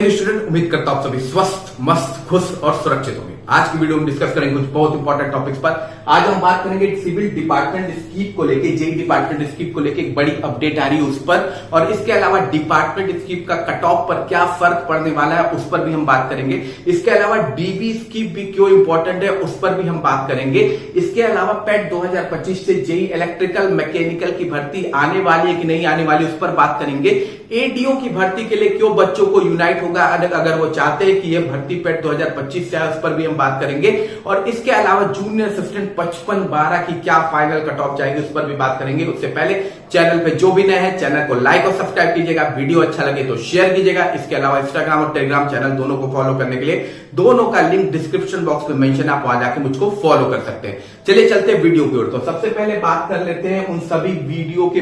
Student, उम्मीद करता हूं सभी स्वस्थ, मस्त, खुश और सुरक्षित होंगे। आज की वीडियो में डिस्कस करेंगे कुछ बहुत इंपॉर्टेंट टॉपिक्स पर। आज हम बात करेंगे सिविल डिपार्टमेंट स्कीम को लेके, जेई डिपार्टमेंट स्कीम को लेके एक बड़ी अपडेट आ रही है उस पर, और इसके अलावा डिपार्टमेंट स्कीम का कट ऑफ पर क्या फर्क पड़ने वाला है उस पर भी हम बात करेंगे। इसके अलावा डीबी स्कीम भी क्यों इंपॉर्टेंट है उस पर भी हम बात करेंगे। इसके अलावा पेट 2025 से जेई इलेक्ट्रिकल मैकेनिकल की भर्ती आने वाली है कि नहीं आने वाली उस पर बात करेंगे। एडीओ की भर्ती के लिए क्यों बच्चों को यूनाइट होगा अगर वो चाहते हैं कि ये भर्ती पेट 2025 से आए, उस पर भी हम बात करेंगे। और इसके अलावा जूनियर असिस्टेंट 55-12 की क्या फाइनल कट ऑफ जाएगी उस पर भी बात करेंगे। उससे पहले चैनल पे जो भी नए हैं चैनल को लाइक और सब्सक्राइब कीजिएगा, वीडियो अच्छा लगे तो शेयर कीजिएगा। इसके अलावा इंस्टाग्राम और टेलीग्राम चैनल दोनों को फॉलो करने के लिए दोनों का लिंक डिस्क्रिप्शन बॉक्स में मेंशन, आप वहां जाके मुझको फॉलो कर सकते हैं। चलिए चलते हैं वीडियो की ओर। तो सबसे पहले बात कर लेते हैं उन सभी वीडियो के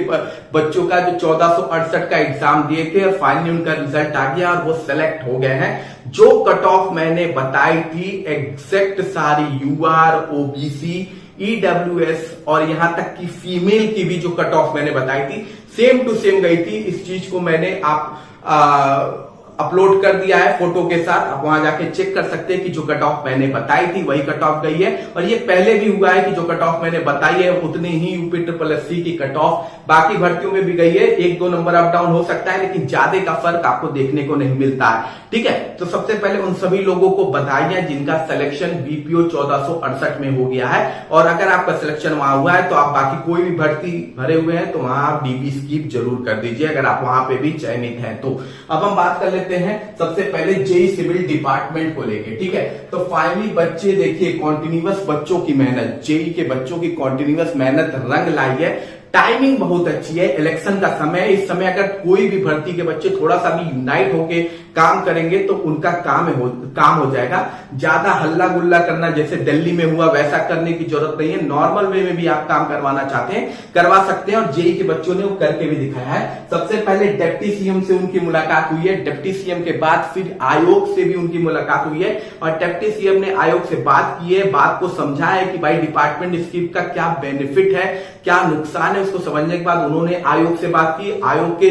बच्चों का जो 1468 का एग्जाम दिए थे और फाइनली उनका रिजल्ट आ गया और वो सेलेक्ट हो गए हैं। जो कट ऑफ मैंने बताई थी एग्जैक्ट सारी यूआर, ओबीसी, ईडब्ल्यूएस और यहां तक कि फीमेल की भी जो कट ऑफ मैंने बताई थी सेम टू सेम गई थी। इस चीज को मैंने अपलोड कर दिया है फोटो के साथ, आप वहां जाके चेक कर सकते हैं कि जो कट ऑफ मैंने बताई थी वही कट ऑफ गई है। और ये पहले भी हुआ है कि जो कट ऑफ मैंने बताई है उतनी ही यूपी SSC की कट ऑफ बाकी भर्तियों में भी गई है। 1-2 नंबर अप डाउन हो सकता है, लेकिन ज्यादा का फर्क आपको देखने को नहीं मिलता है। ठीक है, तो सबसे पहले उन सभी लोगों को बधाइयां जिनका सिलेक्शन बीपीओ 1468 में हो गया है। और अगर आपका सिलेक्शन वहां हुआ है तो आप बाकी कोई भी भर्ती भरे हुए हैं तो वहां आप डीबी स्कीप जरूर कर दीजिए अगर आप वहां पे भी चयनित हैं तो। अब हम बात कर लेते हैं सबसे पहले जेई सिविल डिपार्टमेंट को लेके। ठीक है, तो फाइनली बच्चे देखिए कॉन्टिन्यूअस बच्चों की मेहनत, जेई के बच्चों की कॉन्टिन्यूअस मेहनत रंग लाई है। टाइमिंग बहुत अच्छी है, इलेक्शन का समय है। इस समय अगर कोई भी भर्ती के बच्चे थोड़ा सा भी यूनाइट होके काम करेंगे तो उनका काम हो जाएगा। ज्यादा हल्ला गुल्ला करना जैसे दिल्ली में हुआ वैसा करने की जरूरत नहीं है। नॉर्मल वे में भी आप काम करवाना चाहते हैं करवा सकते हैं, और जेई के बच्चों ने वो करके भी दिखाया है। सबसे पहले डिप्टी सीएम से उनकी मुलाकात हुई है, डिप्टी सीएम के बाद फिर आयोग से भी उनकी मुलाकात हुई है, और डिप्टी सीएम ने आयोग से बात की है, बात को समझा है कि भाई डिपार्टमेंट स्कीम का क्या बेनिफिट है, क्या नुकसान है। उसको समझने के बाद उन्होंने आयोग से बात की। आयोग के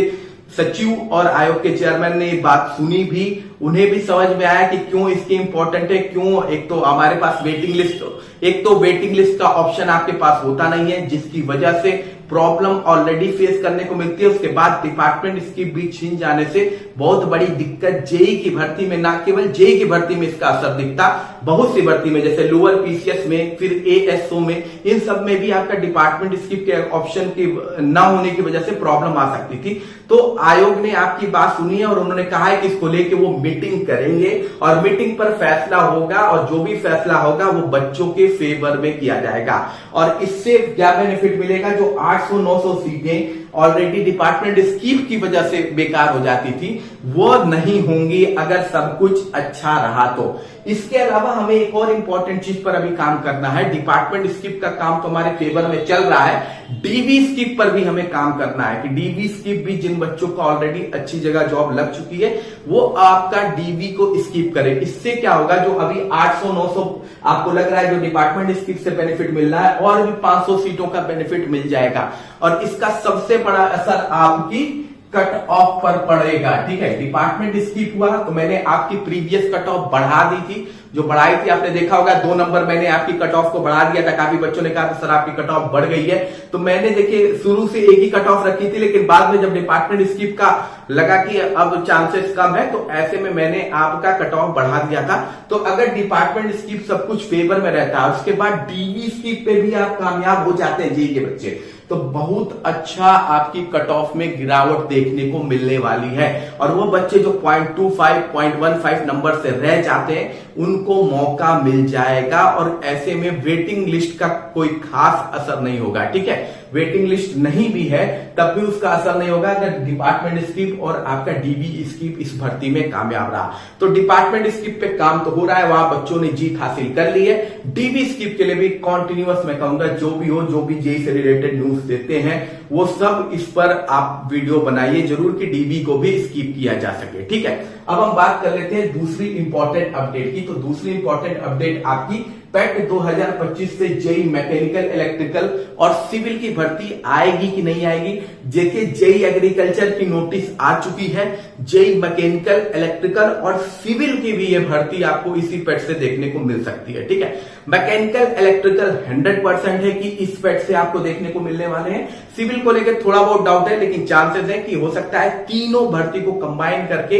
सचिव और आयोग के चेयरमैन ने बात सुनी भी, उन्हें भी समझ में आया कि क्यों इसकी इंपॉर्टेंट है। क्यों, एक तो हमारे पास वेटिंग लिस्ट का ऑप्शन आपके पास होता नहीं है, जिसकी वजह से प्रॉब्लम ऑलरेडी फेस करने को मिलती है। उसके बाद डिपार्टमेंट इसकी बीच छीन जाने से बहुत बड़ी दिक्कत जेई की भर्ती में, ना केवल जेई की भर्ती में इसका असर दिखता, बहुत सी भर्ती में जैसे लोअर पीसीएस में, फिर एएसओ में, इन सब में भी आपका डिपार्टमेंट स्कीम के ऑप्शन की न होने की वजह से प्रॉब्लम आ सकती थी। तो आयोग ने आपकी बात सुनी है और उन्होंने कहा है कि इसको लेके वो मीटिंग करेंगे और मीटिंग पर फैसला होगा, और जो भी फैसला होगा वो बच्चों के फेवर में किया जाएगा। और इससे क्या बेनिफिट मिलेगा, जो 800-900 सीटें ऑलरेडी डिपार्टमेंट स्कीम की वजह से बेकार हो जाती थी वो नहीं होंगी अगर सब कुछ अच्छा रहा तो। इसके अलावा हमें एक और इंपॉर्टेंट चीज पर अभी काम करना है। डिपार्टमेंट स्कीम का काम तो हमारे फेवर में चल रहा है, डीबी स्कीम पर भी हमें काम करना है कि डीबी स्कीम भी जिन बच्चों को ऑलरेडी अच्छी जगह जॉब लग चुकी है वो आपका डीबी को स्कीप करे। इससे क्या होगा, जो अभी 800-900 आपको लग रहा है जो डिपार्टमेंट स्कीम से बेनिफिट मिल रहा है, और भी 500 सीटों का बेनिफिट मिल जाएगा। और इसका सबसे बड़ा असर आपकी कट ऑफ पर पड़ेगा। ठीक है, डिपार्टमेंट स्कीप हुआ तो मैंने आपकी प्रीवियस कट ऑफ बढ़ा दी थी, जो बढ़ाई थी आपने देखा होगा 2 नंबर मैंने आपकी कट ऑफ को बढ़ा दिया था। काफी बच्चों ने कहा सर आपकी कट ऑफ बढ़ गई है, तो मैंने देखिए शुरू से एक ही कट ऑफ रखी थी, लेकिन बाद में जब डिपार्टमेंट स्कीप का लगा कि अब चांसेस कम है तो ऐसे में मैंने आपका कट ऑफ बढ़ा दिया था। तो अगर डिपार्टमेंट स्कीप सब कुछ फेवर में रहता है, उसके बाद डीबी स्कीप पे भी आप कामयाब हो जाते हैं जेई के बच्चे, तो बहुत अच्छा आपकी कट ऑफ में गिरावट देखने को मिलने वाली है। और वो बच्चे जो 0.25, 0.15 नंबर से रह जाते हैं उनको मौका मिल जाएगा, और ऐसे में वेटिंग लिस्ट का कोई खास असर नहीं होगा। ठीक है, वेटिंग लिस्ट नहीं भी है तब भी उसका असर नहीं होगा अगर डिपार्टमेंट स्कीम और आपका डीबी स्कीम इस भर्ती में कामयाब रहा। तो डिपार्टमेंट स्कीम पे काम तो हो रहा है, वहां बच्चों ने जीत हासिल कर ली है। डीबी स्कीम के लिए भी कॉन्टिन्यूअस मैं कहूंगा जो भी हो, जो भी जेई से रिलेटेड न्यूज देते हैं वो सब इस पर आप वीडियो बनाइए जरूर कि डीबी को भी स्कीप किया जा सके। ठीक है, अब हम बात कर लेते हैं दूसरी इंपॉर्टेंट अपडेट की। तो दूसरी इंपॉर्टेंट अपडेट आपकी पेट 2025 से जेई मैकेनिकल, इलेक्ट्रिकल और सिविल की भर्ती आएगी कि नहीं आएगी। देखिए, जेई एग्रीकल्चर की नोटिस आ चुकी है, जेई मैकेनिकल, इलेक्ट्रिकल और सिविल की भी ये भर्ती आपको इसी पेट से देखने को मिल सकती है। ठीक है, मैकेनिकल, इलेक्ट्रिकल 100% है कि इस पेट से आपको देखने को मिलने वाले हैं। सिविल को लेकर थोड़ा बहुत डाउट है, लेकिन चांसेस है कि हो सकता है तीनों भर्ती को कंबाइन करके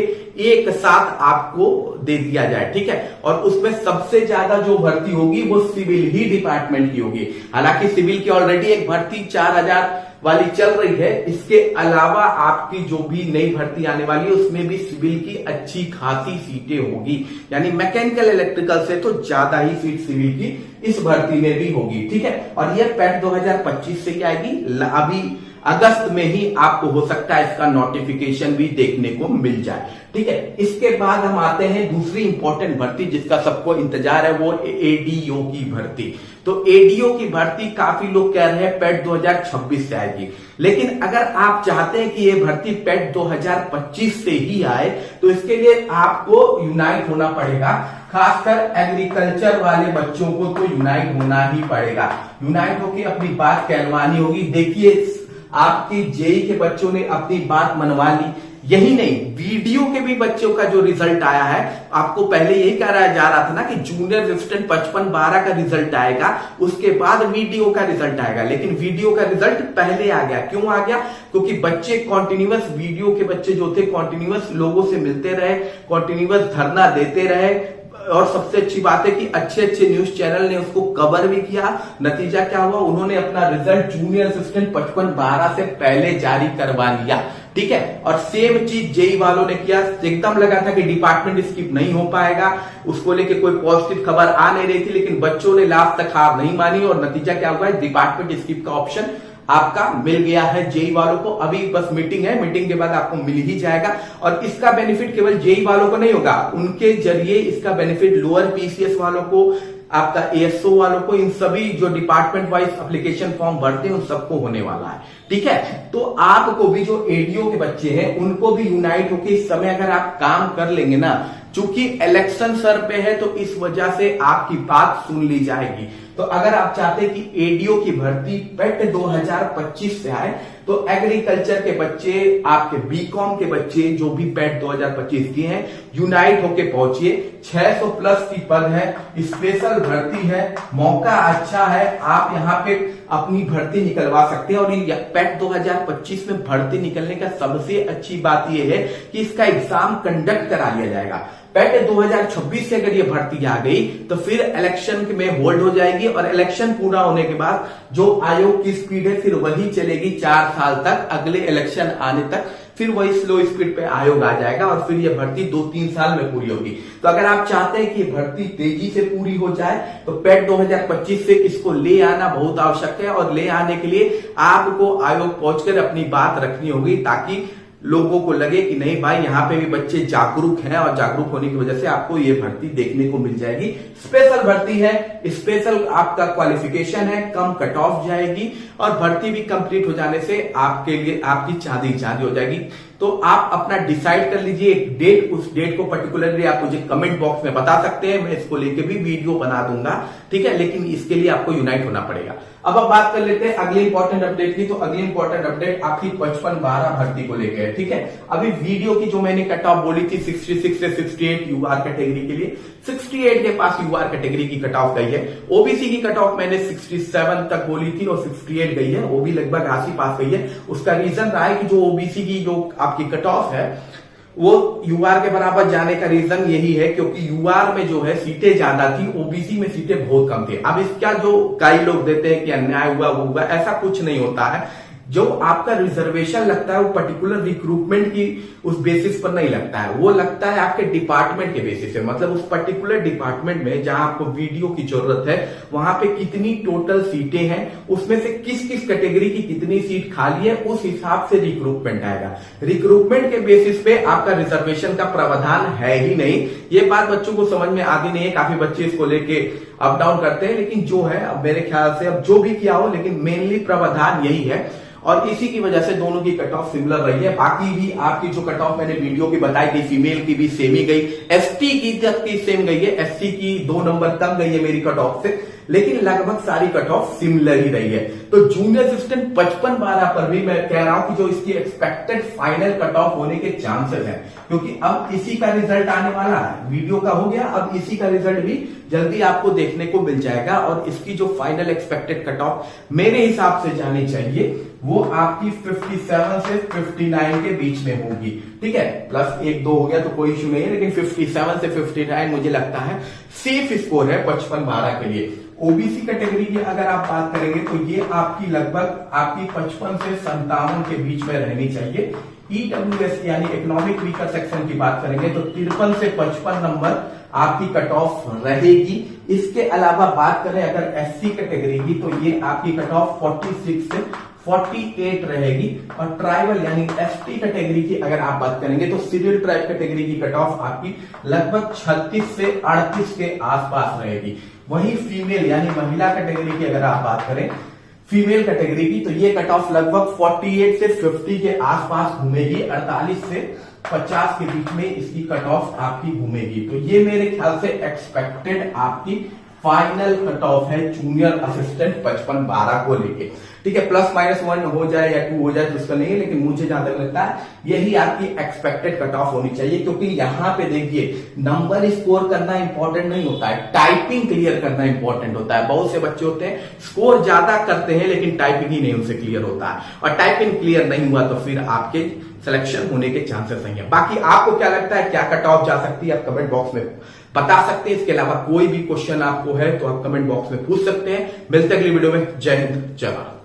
एक साथ आपको दे दिया जाए। ठीक है, और उसमें सबसे ज्यादा जो भर्ती होगी वो सिविल ही डिपार्टमेंट की होगी। हालांकि सिविल की ऑलरेडी एक भर्ती 4000 वाली चल रही है, इसके अलावा आपकी जो भी नई भर्ती आने वाली है उसमें भी सिविल की अच्छी खासी सीटें होगी, यानी मैकेनिकल, इलेक्ट्रिकल से तो ज्यादा ही सीट सिविल की इस भर्ती में भी होगी। ठीक है, और यह पेट 2025 से ही आएगी। अभी अगस्त में ही आपको हो सकता है इसका नोटिफिकेशन भी देखने को मिल जाए। ठीक है, इसके बाद हम आते हैं दूसरी इंपॉर्टेंट भर्ती जिसका सबको इंतजार है, वो एडीओ की भर्ती। तो एडीओ की भर्ती काफी लोग कह रहे हैं पेट 2026 से आएगी, लेकिन अगर आप चाहते हैं कि ये भर्ती पेट 2025 से ही आए तो इसके लिए आपको यूनाइट होना पड़ेगा। खासकर एग्रीकल्चर वाले बच्चों को तो यूनाइट होना ही पड़ेगा, यूनाइट होकर अपनी बात कहलवानी होगी। देखिए, आपकी जेई के बच्चों ने अपनी बात मनवा ली, यही नहीं, वीडियो के भी बच्चों का जो रिजल्ट आया है, आपको पहले यही कहा जा रहा था ना कि जूनियर असिस्टेंट 55-12 का रिजल्ट आएगा, उसके बाद वीडियो का रिजल्ट आएगा, लेकिन वीडियो का रिजल्ट पहले आ गया। क्यों आ गया? क्योंकि बच्चे कॉन्टिन्यूअस, वीडियो के बच्चे जो थे कॉन्टिन्यूअस लोगों से मिलते रहे, कॉन्टिन्यूअस धरना देते रहे, और सबसे अच्छी बात है कि अच्छे अच्छे न्यूज चैनल ने उसको कवर भी किया। नतीजा क्या हुआ? उन्होंने अपना रिजल्ट जूनियर असिस्टेंट 55-12 से पहले जारी करवा लिया। ठीक है, और सेम चीज जेई वालों ने किया। एकदम लगा था कि डिपार्टमेंट स्किप नहीं हो पाएगा, उसको लेके कोई पॉजिटिव खबर आ नहीं रही थी, लेकिन बच्चों ने लास्ट तक हार नहीं मानी और नतीजा क्या हुआ? डिपार्टमेंट स्किप का ऑप्शन आपका मिल गया है जेई वालों को। अभी बस मीटिंग है, मीटिंग के बाद आपको मिल ही जाएगा। और इसका बेनिफिट केवल जेई वालों को नहीं होगा, उनके जरिए इसका बेनिफिट लोअर पीसीएस वालों को, आपका एएसओ वालों को, इन सभी जो डिपार्टमेंट वाइज एप्लीकेशन फॉर्म भरते हैं उन सबको होने वाला है। ठीक है, तो आपको भी जो एडीओ के बच्चे हैं उनको भी यूनाइट होकर इस समय अगर आप काम कर लेंगे ना, चूंकि इलेक्शन सर पे है तो इस वजह से आपकी बात सुन ली जाएगी। तो अगर आप चाहते हैं कि एडीओ की भर्ती पेट 2025 से आए तो एग्रीकल्चर के बच्चे, आपके बीकॉम के बच्चे जो भी पेट 2025 की हैं, यूनाइट होके पहुंचिए। 600 प्लस की पद है, स्पेशल भर्ती है, मौका अच्छा है, आप यहाँ पे अपनी भर्ती निकलवा सकते हैं। और पेट 2025 में भर्ती निकलने का सबसे अच्छी बात यह है कि इसका एग्जाम कंडक्ट करा लिया जाएगा। पेट 2026 से अगर ये भर्ती आ गई तो फिर इलेक्शन में होल्ड हो जाएगी, और इलेक्शन पूरा होने के बाद जो आयोग की स्पीड है फिर वही चलेगी 4 साल तक, अगले इलेक्शन आने तक फिर वही स्लो स्पीड पे आयोग आ जाएगा और फिर ये भर्ती 2-3 साल में पूरी होगी। तो अगर आप चाहते हैं कि ये भर्ती तेजी से पूरी हो जाए तो पेट 2025 से इसको ले आना बहुत आवश्यक है, और ले आने के लिए आपको आयोग पहुंचकर अपनी बात रखनी होगी ताकि लोगों को लगे कि नहीं भाई, यहाँ पे भी बच्चे जागरूक हैं, और जागरूक होने की वजह से आपको ये भर्ती देखने को मिल जाएगी। स्पेशल भर्ती है, स्पेशल आपका क्वालिफिकेशन है, कम कट ऑफ जाएगी, और भर्ती भी कंप्लीट हो जाने से आपके लिए आपकी चांदी चांदी हो जाएगी। तो आप अपना डिसाइड कर लीजिए एक डेट, उस डेट को पर्टिकुलरली आप मुझे कमेंट बॉक्स में बता सकते हैं, मैं इसको लेके भी वीडियो बना दूंगा। ठीक है, लेकिन इसके लिए आपको यूनाइट होना पड़ेगा। अब आप बात कर लेते हैं अगली इंपॉर्टेंट अपडेट की। तो अगली इंपॉर्टेंट अपडेट आपकी 55-12 भर्ती को लेकर है। ठीक है, अभी वीडियो की जो मैंने कट ऑफ बोली थी 66 से 68 यूआर कैटेगरी के लिए, 68 के पास यूआर कैटेगरी की कट ऑफ गई है। ओबीसी की कट ऑफ मैंने 67 तक बोली थी और 68 गई है, वो भी लगभग आसी पास गई है। उसका रीजन रहा है कि जो ओबीसी की जो आपकी कट ऑफ है वो यूआर के बराबर जाने का रीजन यही है क्योंकि यूआर में जो है सीटें ज्यादा थी, ओबीसी में सीटें बहुत कम थी। अब इसका जो कई लोग देते हैं कि अन्याय हुआ वो हुआ, ऐसा कुछ नहीं होता है। जो आपका रिजर्वेशन लगता है वो पर्टिकुलर रिक्रूटमेंट की उस बेसिस पर नहीं लगता है, वो लगता है आपके डिपार्टमेंट के बेसिस पे। मतलब उस पर्टिकुलर डिपार्टमेंट में जहां आपको वीडियो की जरूरत है वहां पे कितनी टोटल सीटें हैं, उसमें से किस किस कैटेगरी की कितनी सीट खाली है, उस हिसाब से रिक्रूटमेंट आएगा। रिक्रूटमेंट के बेसिस पे आपका रिजर्वेशन का प्रावधान है ही नहीं। ये बात बच्चों को समझ में आती नहीं है, काफी बच्चे इसको लेके अप डाउन करते हैं, लेकिन जो है अब मेरे ख्याल से अब जो भी किया हो, लेकिन मेनली प्रावधान यही है। और इसी की वजह से दोनों की कट ऑफ सिमिलर रही है। बाकी भी आपकी जो कट ऑफ मैंने वीडियो की बताई थी, फीमेल की भी सेम ही गई, एसटी की तक की सेम गई है, एससी की 2 नंबर कम गई है मेरी कट ऑफ से, लेकिन लगभग सारी कट ऑफ सिमिलर ही रही है। तो जूनियर असिस्टेंट 55-12 पर भी मैं कह रहा हूं कि जो इसकी एक्सपेक्टेड फाइनल कट ऑफ होने के चांसेस हैं, क्योंकि अब इसी का रिजल्ट आने वाला है, वीडियो का हो गया, अब इसी का रिजल्ट भी जल्दी आपको देखने को मिल जाएगा। और इसकी जो फाइनल एक्सपेक्टेड कट ऑफ मेरे हिसाब से जानी चाहिए वो आपकी 57 से 59 के बीच में होगी। ठीक है, प्लस 1-2 हो गया तो कोई इशू नहीं है, लेकिन 57 से 59 मुझे लगता है सेफ स्कोर है 55-12 के लिए। ओबीसी कैटेगरी की अगर आप बात करेंगे तो ये आपकी लगभग आपकी 55 से 57 के बीच में रहनी चाहिए। ईडब्ल्यूएस यानी इकोनॉमिक वीकर सेक्शन की बात करेंगे तो 53 से 55 नंबर आपकी कट ऑफ रहेगी। इसके अलावा बात करें अगर एससी कैटेगरी की तो ये आपकी कट ऑफ 46 से 48 रहेगी। और ट्राइबल यानी एसटी कैटेगरी की अगर आप बात करेंगे तो सीरियल ट्राइब कैटेगरी की कट ऑफ आपकी लगभग 36 से 38 के आसपास रहेगी। वहीं फीमेल यानी महिला कैटेगरी की अगर आप बात करें, फीमेल कैटेगरी की, तो ये कट ऑफ लगभग 48 से 50 के आसपास घूमेगी, 48 से 50 के बीच में इसकी कट ऑफ आपकी घूमेगी। तो ये मेरे ख्याल से एक्सपेक्टेड आपकी फाइनल कट ऑफ है जूनियर असिस्टेंट 55-12 को लेके। ठीक है, +-1 हो जाए या 2 हो जाए तो उसका नहीं है, लेकिन मुझे जहां तक लगता है यही आपकी एक्सपेक्टेड कट ऑफ होनी चाहिए। क्योंकि यहां पे देखिए नंबर स्कोर करना इंपॉर्टेंट नहीं होता है, टाइपिंग क्लियर करना इंपॉर्टेंट होता है। बहुत से बच्चे होते हैं स्कोर ज्यादा करते हैं लेकिन टाइपिंग ही नहीं उनसे क्लियर होता है, और टाइपिंग क्लियर नहीं हुआ तो फिर आपके सिलेक्शन होने के चांसेस नहीं है। बाकी आपको क्या लगता है क्या कट ऑफ जा सकती है, आप कमेंट बॉक्स में बता सकते हैं। इसके अलावा कोई भी क्वेश्चन आपको है तो आप कमेंट बॉक्स में पूछ सकते हैं। मिलते हैं अगली वीडियो में। जय हिंद, जय भारत।